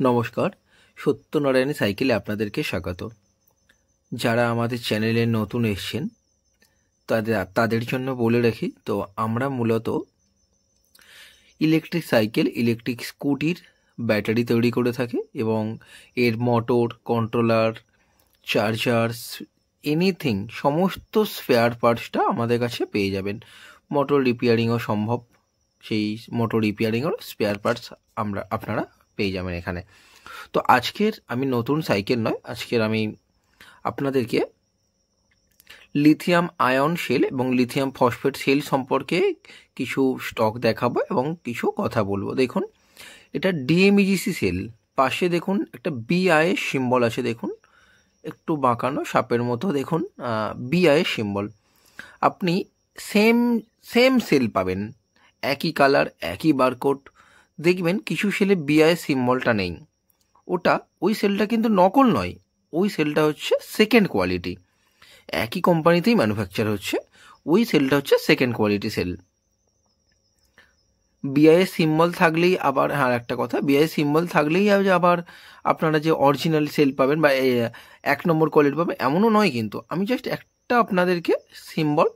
নমস্কার, সত্যনারায়ণী সাইকেলে আপনাদেরকে স্বাগত। যারা আমাদের চ্যানেলে নতুন এসছেন তাদের জন্য বলে রাখি, তো আমরা মূলত ইলেকট্রিক সাইকেল, ইলেকট্রিক স্কুটির ব্যাটারি তৈরি করে থাকি এবং এর মোটর, কন্ট্রোলার, চার্জার, এনিথিং, সমস্ত স্পেয়ার পার্টসটা আমাদের কাছে পেয়ে যাবেন। মোটর রিপেয়ারিংও সম্ভব, সেই মোটর রিপেয়ারিংয়ের স্পেয়ার পার্টস আপনারা পেয়ে যাবেন এখানে। তো আজকের আমি নতুন সাইকেল নয়, আজকের আমি আপনাদেরকে লিথিয়াম আয়ন সেল এবং লিথিয়াম ফসফেট সেল সম্পর্কে কিছু স্টক দেখাবো এবং কিছু কথা বলবো। দেখুন, এটা ডিএমইজিসি সেল, পাশে দেখুন একটা বিআই সিম্বল আছে, দেখুন একটু বাঁকানো সাপের মতো, দেখুন বিআই সিম্বল। আপনি সেম সেল পাবেন, একই কালার, একই বারকোড। দেখবেন কিছু সেলে বিআই সিম্বলটা নেই, ওই সেলটা কিন্তু নকল নয়, ওই সেলটা হচ্ছে সেকেন্ড কোয়ালিটি, একই কোম্পানিতেই ম্যানুফ্যাকচার হচ্ছে, ওই সেলটা হচ্ছে সেকেন্ড কোয়ালিটি সেল। বিআই সিম্বল থাকলেই আবার একটা কথা, বিআই সিম্বল থাকলেই আবার আপনারা যে অরিজিনাল সেল পাবেন বা 1 নম্বর কোয়ালিটি পাবেন এমনও নয়, কিন্তু আমি জাস্ট একটা আপনাদেরকে সিম্বল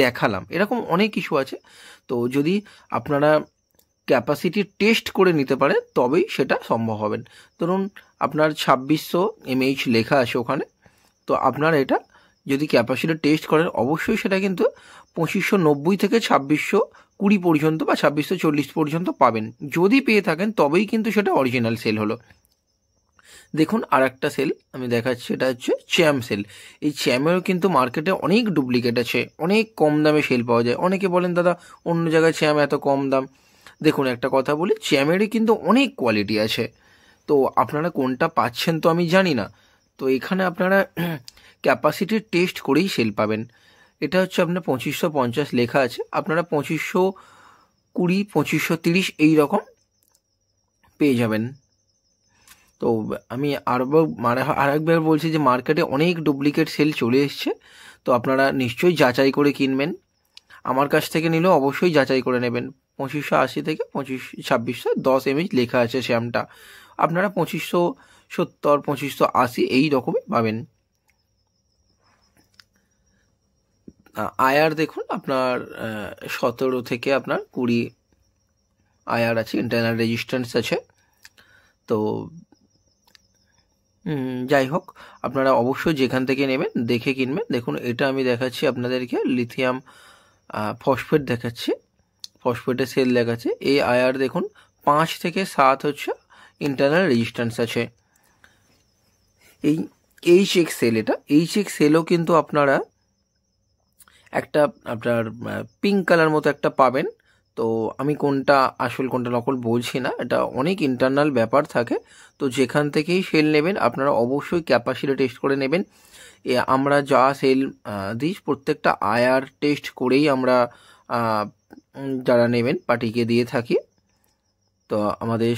দেখালাম। এরকম অনেক কিছু আছে। তো যদি আপনারা ক্যাপাসিটি টেস্ট করে নিতে পারেন তবেই সেটা সম্ভব হবেন। ধরুন আপনার 2600 mAh লেখা আছে ওখানে, তো আপনারা এটা যদি ক্যাপাসিটি টেস্ট করেন অবশ্যই সেটা কিন্তু 2590 থেকে 2620 পর্যন্ত বা 2640 পর্যন্ত পাবেন। যদি পেয়ে থাকেন তবেই কিন্তু সেটা অরিজিনাল সেল হলো। দেখুন আর একটা সেল আমি দেখাচ্ছি, এটা হচ্ছে চ্যাম সেল। এই চ্যামেরও কিন্তু মার্কেটে অনেক ডুপ্লিকেট আছে, অনেক কম দামে সেল পাওয়া যায়। অনেকে বলেন দাদা অন্য জায়গায় চ্যাম এত কম দাম। দেখুন একটা কথা বলি, চ্যামেরই কিন্তু অনেক কোয়ালিটি আছে, তো আপনারা কোনটা পাচ্ছেন তো আমি জানি না। তো এখানে আপনারা ক্যাপাসিটি টেস্ট করেই সেল পাবেন। এটা হচ্ছে আপনার 2550 লেখা আছে, আপনারা 2520, 2530 এই রকম পেয়ে যাবেন। তো আমি আরেকবার বলছি যে মার্কেটে অনেক ডুপ্লিকেট সেল চলে এসছে, তো আপনারা নিশ্চয়ই যাচাই করে কিনবেন। আমার কাছ থেকে নিলেও অবশ্যই যাচাই করে নেবেন। 2580 থেকে 2610 mAh লেখা আছে শ্যামটা, আপনারা 2570, 2580 এই রকমই পাবেন। আয়ার দেখুন আপনার 17 থেকে আপনার 20 আয়ার আছে, ইন্টারনাল রেজিস্ট্যান্স আছে। তো যাই হোক, আপনারা অবশ্যই যেখান থেকে নেবেন দেখে কিনবেন। দেখুন এটা আমি দেখাচ্ছি আপনাদেরকে, লিথিয়াম ফসফেট দেখাচ্ছি, ফসফেটের সেল দেখাচ্ছে। এই আয়ার দেখুন 5 থেকে 7 হচ্ছে ইন্টারনাল রেজিস্ট্যান্স আছে। এই এইচএক্স সেল, এটা এইচএক্স সেলও কিন্তু আপনারা একটা আপনার পিঙ্ক কালার মতো একটা পাবেন। তো আমি কোনটা আসল কোনটা নকল বলছি না, এটা অনেক ইন্টারনাল ব্যাপার থাকে। তো যেখান থেকেই সেল নেবেন আপনারা অবশ্যই ক্যাপাসিটি টেস্ট করে নেবেন। আমরা যা সেল দিই প্রত্যেকটা আয়ার টেস্ট করেই আমরা যারা নেবেন পার্টিকে দিয়ে থাকি। তো আমাদের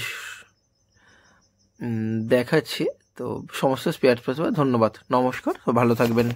দেখাচ্ছি তো সমস্ত স্পেয়ার পার্টস। ধন্যবাদ, নমস্কার, ভালো থাকবেন।